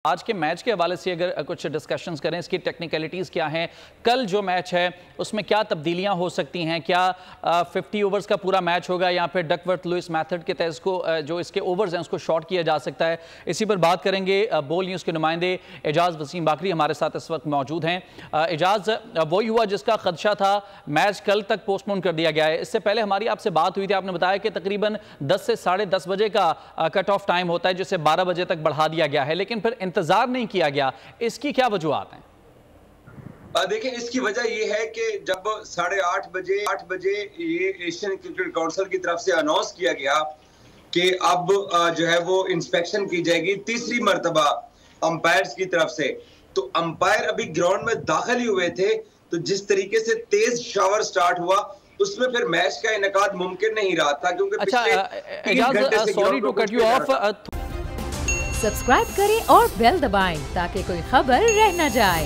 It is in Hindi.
आज के मैच के हवाले से अगर कुछ डिस्कशंस करें, इसकी टेक्निकलिटीज़ क्या हैं, कल जो मैच है उसमें क्या तब्दीलियां हो सकती हैं, क्या 50 ओवर्स का पूरा मैच होगा या फिर डकवर्थ लुइस मेथड के तहत इसको जो इसके ओवर्स हैं उसको शॉर्ट किया जा सकता है। इसी पर बात करेंगे। बोल न्यूज़ के नुमाइंदे एजाज वसीम बाकरी हमारे साथ इस वक्त मौजूद हैं। एजाज, वही हुआ जिसका खदशा था, मैच कल तक पोस्टपोन कर दिया गया है। इससे पहले हमारी आपसे बात हुई थी, आपने बताया कि तकरीबन 10 से 10:30 बजे का कट ऑफ टाइम होता है जिसे 12 बजे तक बढ़ा दिया गया है, लेकिन फिर इंतजार नहीं किया गया। इसकी क्या वजूहात हैं? देखिए, इसकी वजह यह है कि जब 8:30 बजे ये एशियन क्रिकेट काउंसिल की तरफ से अनाउंस किया गया कि अब जो है वो इंस्पेक्शन की जाएगी तीसरी मर्तबा अंपायर्स की तरफ से, तो अंपायर अभी ग्राउंड में दाखिल ही हुए थे, तो जिस तरीके से तेज शावर स्टार्ट हुआ उसमें फिर मैच का इनेकाद मुमकिन नहीं रहा था, क्योंकि sorry to cut you off. Subscribe करें और बेल दबाएं ताकि कोई खबर रह न जाए।